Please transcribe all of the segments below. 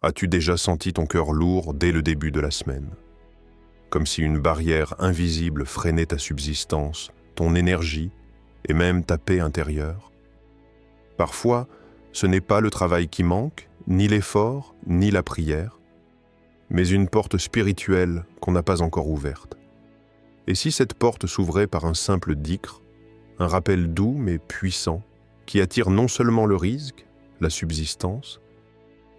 As-tu déjà senti ton cœur lourd dès le début de la semaine? Comme si une barrière invisible freinait ta subsistance, ton énergie et même ta paix intérieure? Parfois, ce n'est pas le travail qui manque, ni l'effort, ni la prière, mais une porte spirituelle qu'on n'a pas encore ouverte. Et si cette porte s'ouvrait par un simple dhikr, un rappel doux mais puissant, qui attire non seulement le rizq, la subsistance,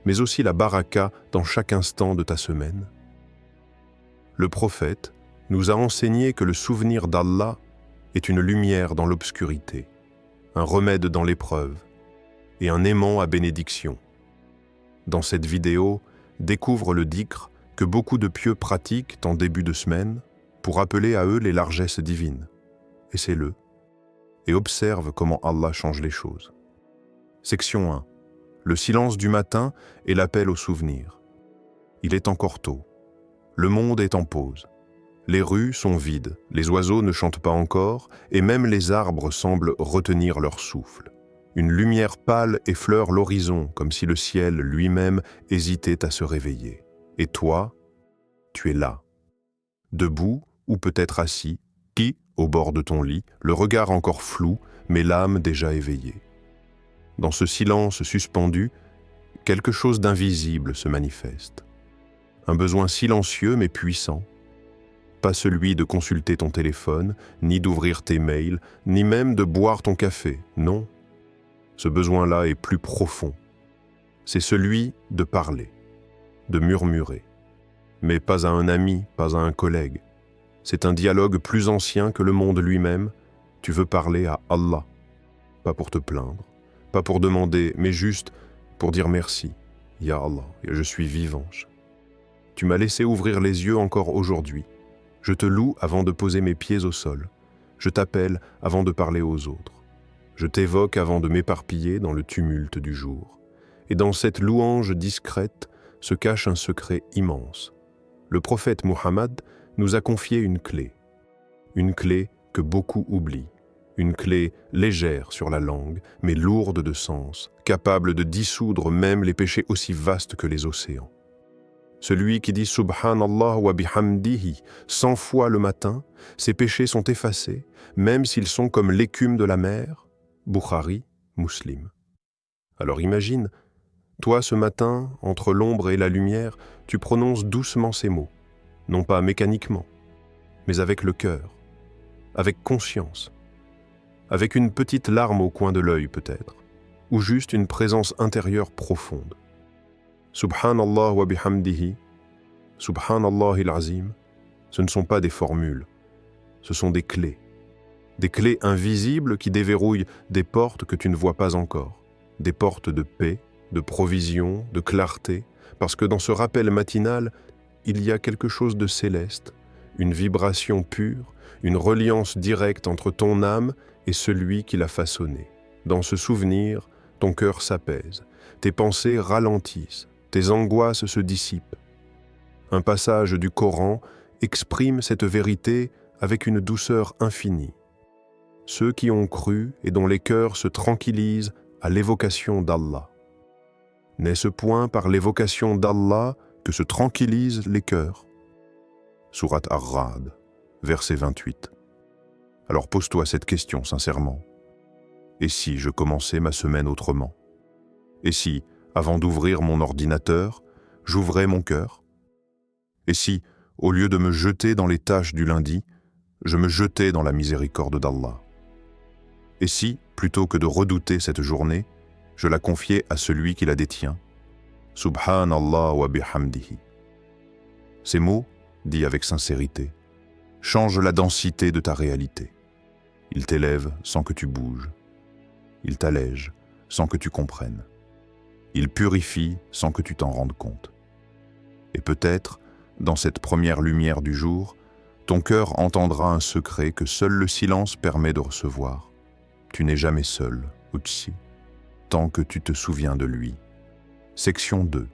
mais aussi la baraka dans chaque instant de ta semaine? Le prophète nous a enseigné que le souvenir d'Allah est une lumière dans l'obscurité, un remède dans l'épreuve et un aimant à bénédiction. Dans cette vidéo, découvre le dhikr que beaucoup de pieux pratiquent en début de semaine pour appeler à eux les largesses divines. Essaie-le et observe comment Allah change les choses. Section 1. Le silence du matin et l'appel au souvenir. Il est encore tôt. Le monde est en pause. Les rues sont vides, les oiseaux ne chantent pas encore, et même les arbres semblent retenir leur souffle. Une lumière pâle effleure l'horizon, comme si le ciel lui-même hésitait à se réveiller. Et toi, tu es là, debout ou peut-être assis, au bord de ton lit, le regard encore flou, mais l'âme déjà éveillée. Dans ce silence suspendu, quelque chose d'invisible se manifeste. Un besoin silencieux mais puissant. Pas celui de consulter ton téléphone, ni d'ouvrir tes mails, ni même de boire ton café, non. Ce besoin-là est plus profond. C'est celui de parler, de murmurer. Mais pas à un ami, pas à un collègue. C'est un dialogue plus ancien que le monde lui-même. Tu veux parler à Allah, pas pour te plaindre, pas pour demander, mais juste pour dire merci. Ya Allah, je suis vivant. Tu m'as laissé ouvrir les yeux encore aujourd'hui. Je te loue avant de poser mes pieds au sol. Je t'appelle avant de parler aux autres. Je t'évoque avant de m'éparpiller dans le tumulte du jour. Et dans cette louange discrète se cache un secret immense. Le prophète Muhammad nous a confié une clé que beaucoup oublient, une clé légère sur la langue, mais lourde de sens, capable de dissoudre même les péchés aussi vastes que les océans. Celui qui dit Subhanallah wa bihamdihi 100 fois le matin, ses péchés sont effacés, même s'ils sont comme l'écume de la mer. Bukhari, Muslim. Alors imagine, toi ce matin, entre l'ombre et la lumière, tu prononces doucement ces mots, non pas mécaniquement, mais avec le cœur, avec conscience, avec une petite larme au coin de l'œil peut-être, ou juste une présence intérieure profonde. Subhanallah wa bihamdihi, Subhanallahil azim, ce ne sont pas des formules, ce sont des clés invisibles qui déverrouillent des portes que tu ne vois pas encore, des portes de paix, de provision, de clarté, parce que dans ce rappel matinal, il y a quelque chose de céleste, une vibration pure, une reliance directe entre ton âme et celui qui l'a façonnée. Dans ce souvenir, ton cœur s'apaise, tes pensées ralentissent, tes angoisses se dissipent. Un passage du Coran exprime cette vérité avec une douceur infinie. Ceux qui ont cru et dont les cœurs se tranquillisent à l'évocation d'Allah. N'est-ce point par l'évocation d'Allah que se tranquillisent les cœurs? Sourate Ar-Ra'd, verset 28. Alors pose-toi cette question sincèrement. Et si je commençais ma semaine autrement? Et si, avant d'ouvrir mon ordinateur, j'ouvrais mon cœur? Et si, au lieu de me jeter dans les tâches du lundi, je me jetais dans la miséricorde d'Allah? Et si, plutôt que de redouter cette journée, je la confiais à celui qui la détient? Subhanallah wa bihamdihi. Ces mots, dits avec sincérité, changent la densité de ta réalité. Ils t'élèvent sans que tu bouges. Ils t'allègent sans que tu comprennes. Ils purifient sans que tu t'en rendes compte. Et peut-être, dans cette première lumière du jour, ton cœur entendra un secret que seul le silence permet de recevoir. Tu n'es jamais seul, Utsi, tant que tu te souviens de lui. Section 2.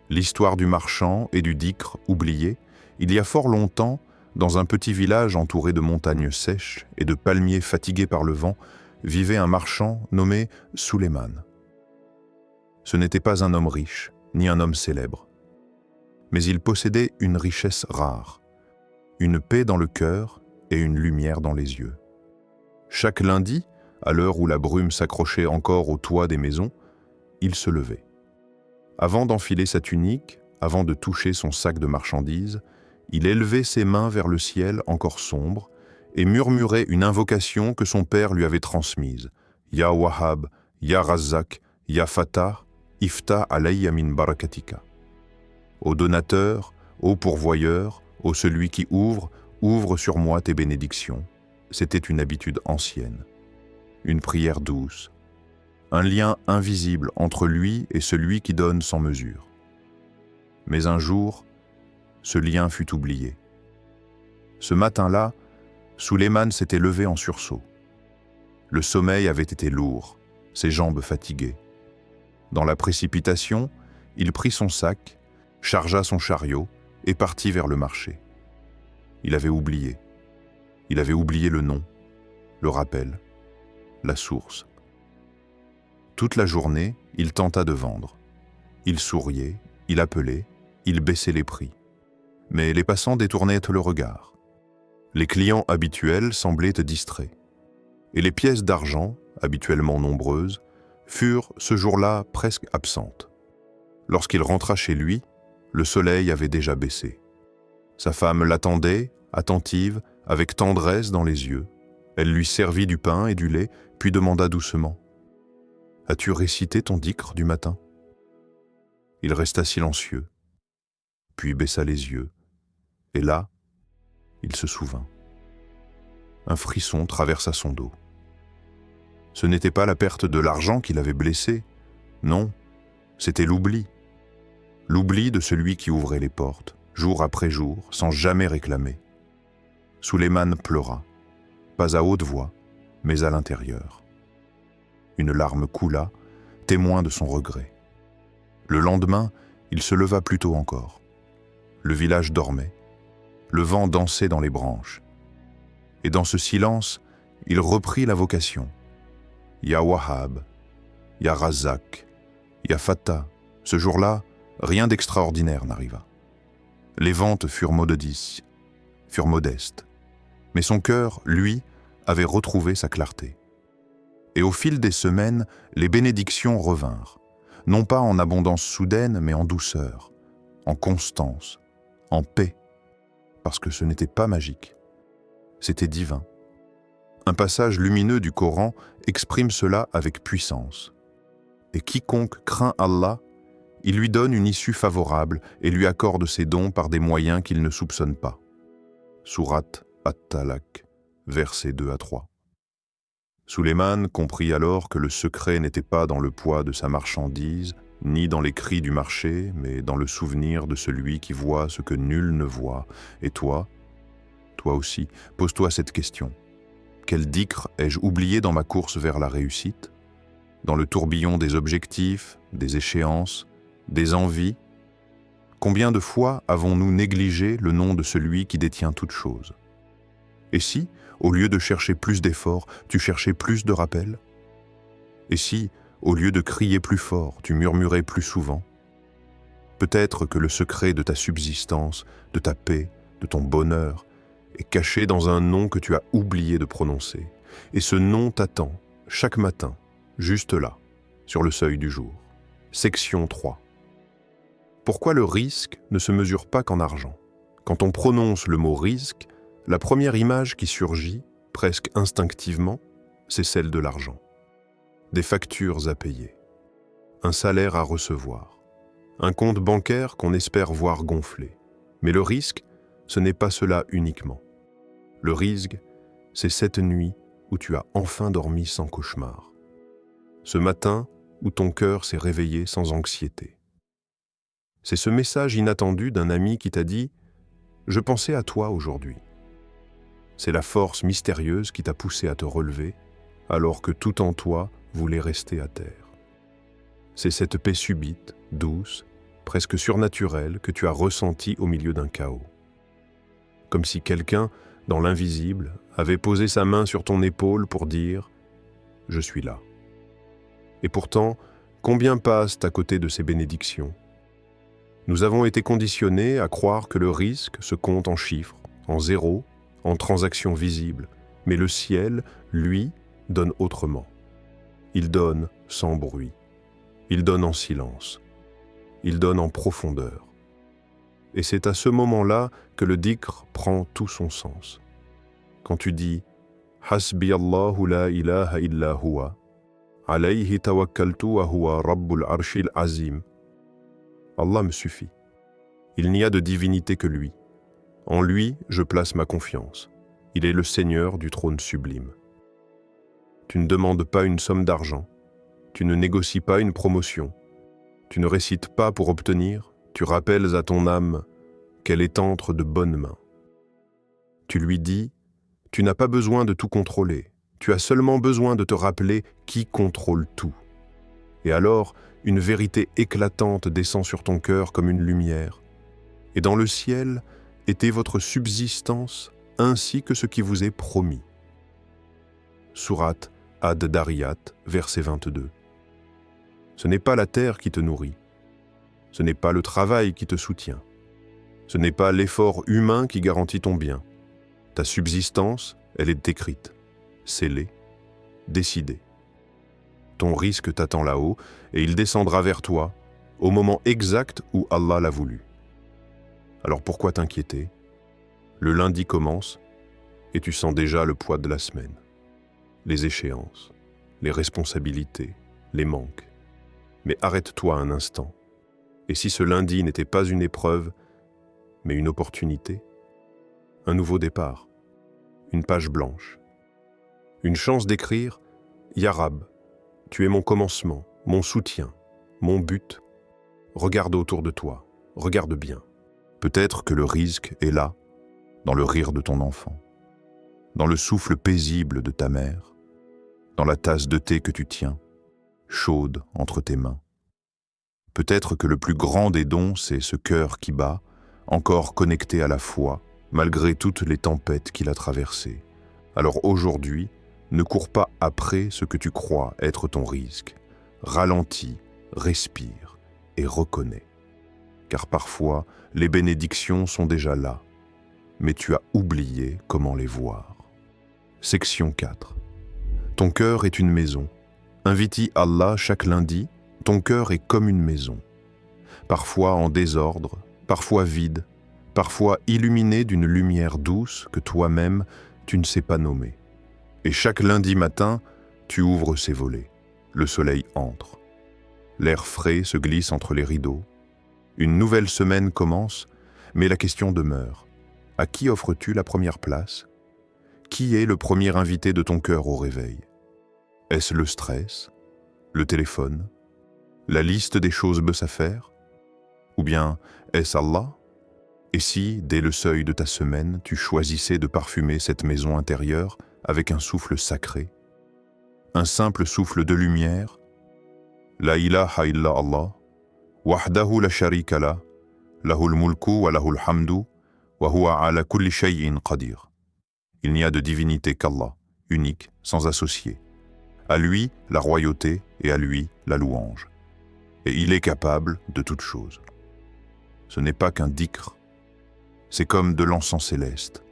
L'histoire du marchand et du dhikr oublié. Il y a fort longtemps, dans un petit village entouré de montagnes sèches et de palmiers fatigués par le vent, vivait un marchand nommé Suleiman. Ce n'était pas un homme riche, ni un homme célèbre. Mais il possédait une richesse rare, une paix dans le cœur et une lumière dans les yeux. Chaque lundi, à l'heure où la brume s'accrochait encore au toit des maisons, il se levait. Avant d'enfiler sa tunique, avant de toucher son sac de marchandises, il élevait ses mains vers le ciel encore sombre et murmurait une invocation que son père lui avait transmise. « Ya Wahhab, Ya Razzaq, Ya Fatah, Iftah alayya min barakatika » Ô donateur, ô pourvoyeur, ô celui qui ouvre, ouvre sur moi tes bénédictions. C'était une habitude ancienne, une prière douce, un lien invisible entre lui et celui qui donne sans mesure. Mais un jour, ce lien fut oublié. Ce matin-là, Sulayman s'était levé en sursaut. Le sommeil avait été lourd, ses jambes fatiguées. Dans la précipitation, il prit son sac, chargea son chariot et partit vers le marché. Il avait oublié. Il avait oublié le nom, le rappel, la source. Toute la journée, il tenta de vendre. Il souriait, il appelait, il baissait les prix. Mais les passants détournaient le regard. Les clients habituels semblaient distraits. Et les pièces d'argent, habituellement nombreuses, furent ce jour-là presque absentes. Lorsqu'il rentra chez lui, le soleil avait déjà baissé. Sa femme l'attendait, attentive, avec tendresse dans les yeux. Elle lui servit du pain et du lait, puis demanda doucement « As-tu récité ton dhikr du matin ?» Il resta silencieux, puis baissa les yeux, et là, il se souvint. Un frisson traversa son dos. Ce n'était pas la perte de l'argent qui l'avait blessé, non, c'était l'oubli. L'oubli de celui qui ouvrait les portes, jour après jour, sans jamais réclamer. Sulayman pleura, pas à haute voix, mais à l'intérieur. Une larme coula, témoin de son regret. Le lendemain, il se leva plus tôt encore. Le village dormait, le vent dansait dans les branches. Et dans ce silence, il reprit la vocation. Ya Wahhab, Ya Razzaq, Ya Fatah. Ce jour-là, rien d'extraordinaire n'arriva. Les ventes furent modestes, mais son cœur, lui, avait retrouvé sa clarté. Et au fil des semaines, les bénédictions revinrent, non pas en abondance soudaine, mais en douceur, en constance, en paix, parce que ce n'était pas magique, c'était divin. Un passage lumineux du Coran exprime cela avec puissance. Et quiconque craint Allah, il lui donne une issue favorable et lui accorde ses dons par des moyens qu'il ne soupçonne pas. Sourate At-Talaq, versets 2 à 3. Sulayman comprit alors que le secret n'était pas dans le poids de sa marchandise, ni dans les cris du marché, mais dans le souvenir de celui qui voit ce que nul ne voit. Et toi aussi, pose-toi cette question. Quel dhikr ai-je oublié dans ma course vers la réussite? Dans le tourbillon des objectifs, des échéances, des envies? Combien de fois avons-nous négligé le nom de celui qui détient toutes choses? Et si, au lieu de chercher plus d'efforts, tu cherchais plus de rappels? Et si, au lieu de crier plus fort, tu murmurais plus souvent? Peut-être que le secret de ta subsistance, de ta paix, de ton bonheur, est caché dans un nom que tu as oublié de prononcer. Et ce nom t'attend, chaque matin, juste là, sur le seuil du jour. Section 3. Pourquoi le risque ne se mesure pas qu'en argent? Quand on prononce le mot risque, la première image qui surgit, presque instinctivement, c'est celle de l'argent. Des factures à payer, un salaire à recevoir, un compte bancaire qu'on espère voir gonfler. Mais le risque, ce n'est pas cela uniquement. Le risque, c'est cette nuit où tu as enfin dormi sans cauchemar. Ce matin où ton cœur s'est réveillé sans anxiété. C'est ce message inattendu d'un ami qui t'a dit « Je pensais à toi aujourd'hui ». C'est la force mystérieuse qui t'a poussé à te relever alors que tout en toi voulait rester à terre. C'est cette paix subite, douce, presque surnaturelle que tu as ressentie au milieu d'un chaos. Comme si quelqu'un, dans l'invisible, avait posé sa main sur ton épaule pour dire « Je suis là ». Et pourtant, combien passent à côté de ces bénédictions? Nous avons été conditionnés à croire que le risque se compte en chiffres, en zéros, en transactions visibles, mais le ciel, lui, donne autrement. Il donne sans bruit. Il donne en silence. Il donne en profondeur. Et c'est à ce moment-là que le dhikr prend tout son sens. Quand tu dis « Hasbi Allahu la ilaha illa huwa, alayhi tawakkaltu wa huwa rabbul arshil azim » Allah me suffit. Il n'y a de divinité que lui. En lui, je place ma confiance. Il est le Seigneur du trône sublime. Tu ne demandes pas une somme d'argent. Tu ne négocies pas une promotion. Tu ne récites pas pour obtenir. Tu rappelles à ton âme qu'elle est entre de bonnes mains. Tu lui dis, tu n'as pas besoin de tout contrôler. Tu as seulement besoin de te rappeler qui contrôle tout. Et alors, une vérité éclatante descend sur ton cœur comme une lumière. Et dans le ciel était votre subsistance ainsi que ce qui vous est promis. Sourate Ad-Dariyat, verset 22. Ce n'est pas la terre qui te nourrit. Ce n'est pas le travail qui te soutient. Ce n'est pas l'effort humain qui garantit ton bien. Ta subsistance, elle est écrite, scellée, décidée. Ton risque t'attend là-haut et il descendra vers toi au moment exact où Allah l'a voulu. Alors pourquoi t'inquiéter? Le lundi commence et tu sens déjà le poids de la semaine. Les échéances, les responsabilités, les manques. Mais arrête-toi un instant. Et si ce lundi n'était pas une épreuve, mais une opportunité? Un nouveau départ, une page blanche, une chance d'écrire « Ya Rab, tu es mon commencement, mon soutien, mon but. Regarde autour de toi, regarde bien. » Peut-être que le risque est là, dans le rire de ton enfant, dans le souffle paisible de ta mère, dans la tasse de thé que tu tiens, chaude entre tes mains. Peut-être que le plus grand des dons, c'est ce cœur qui bat, encore connecté à la foi, malgré toutes les tempêtes qu'il a traversées. Alors aujourd'hui, ne cours pas après ce que tu crois être ton risque. Ralentis, respire et reconnais. Car parfois, les bénédictions sont déjà là, mais tu as oublié comment les voir. Section 4. Ton cœur est une maison. Invite Allah chaque lundi, ton cœur est comme une maison. Parfois en désordre, parfois vide, parfois illuminé d'une lumière douce que toi-même, tu ne sais pas nommer. Et chaque lundi matin, tu ouvres ses volets. Le soleil entre. L'air frais se glisse entre les rideaux. Une nouvelle semaine commence, mais la question demeure. À qui offres-tu la première place? Qui est le premier invité de ton cœur au réveil? Est-ce le stress? Le téléphone? La liste des choses à faire? Ou bien est-ce Allah? Et si, dès le seuil de ta semaine, tu choisissais de parfumer cette maison intérieure avec un souffle sacré? Un simple souffle de lumière? La ilaha illa Allah, wahdahu la sharika la, lahul mulku wa lahul hamdu, wa huwa ala kulli shay'in qadir. Il n'y a de divinité qu'Allah, unique, sans associé. À lui, la royauté et à lui, la louange. Et il est capable de toutes choses. Ce n'est pas qu'un dhikr. C'est comme de l'encens céleste,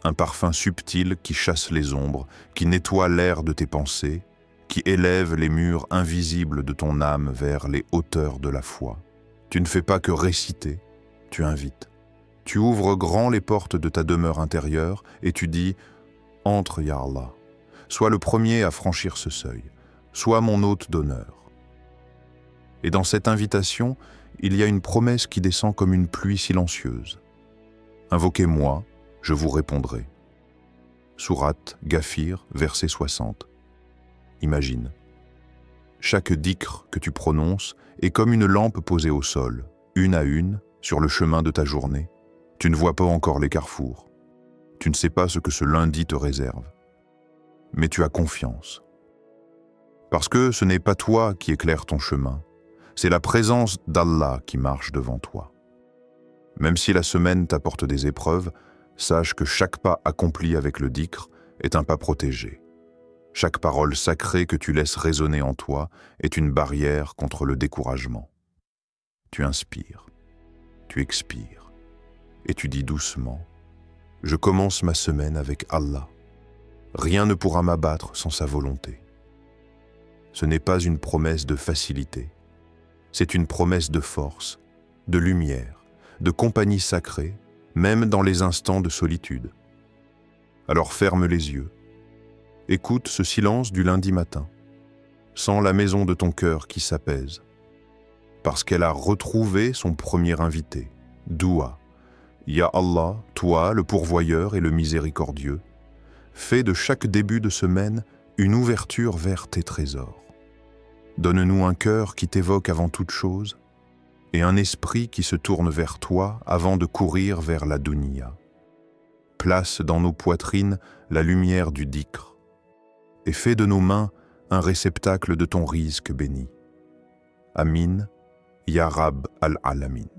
un parfum subtil qui chasse les ombres, qui nettoie l'air de tes pensées, qui élève les murs invisibles de ton âme vers les hauteurs de la foi. Tu ne fais pas que réciter, tu invites. Tu ouvres grand les portes de ta demeure intérieure et tu dis « Entre, Ya Allah, sois le premier à franchir ce seuil, sois mon hôte d'honneur. » Et dans cette invitation, il y a une promesse qui descend comme une pluie silencieuse. Invoquez-moi, je vous répondrai. Sourate Ghafir, verset 60. Imagine. Chaque dhikr que tu prononces est comme une lampe posée au sol, une à une, sur le chemin de ta journée. Tu ne vois pas encore les carrefours. Tu ne sais pas ce que ce lundi te réserve. Mais tu as confiance. Parce que ce n'est pas toi qui éclaires ton chemin, c'est la présence d'Allah qui marche devant toi. Même si la semaine t'apporte des épreuves, sache que chaque pas accompli avec le dhikr est un pas protégé. Chaque parole sacrée que tu laisses résonner en toi est une barrière contre le découragement. Tu inspires. tu expires et tu dis doucement « Je commence ma semaine avec Allah. Rien ne pourra m'abattre sans sa volonté. » Ce n'est pas une promesse de facilité, c'est une promesse de force, de lumière, de compagnie sacrée, même dans les instants de solitude. Alors ferme les yeux, écoute ce silence du lundi matin, sens la maison de ton cœur qui s'apaise, parce qu'elle a retrouvé son premier invité, Doua. Ya Allah, toi, le pourvoyeur et le miséricordieux, fais de chaque début de semaine une ouverture vers tes trésors. Donne-nous un cœur qui t'évoque avant toute chose et un esprit qui se tourne vers toi avant de courir vers la dunya. Place dans nos poitrines la lumière du dhikr et fais de nos mains un réceptacle de ton rizq béni. Amin, Ya Rab al-Alamin.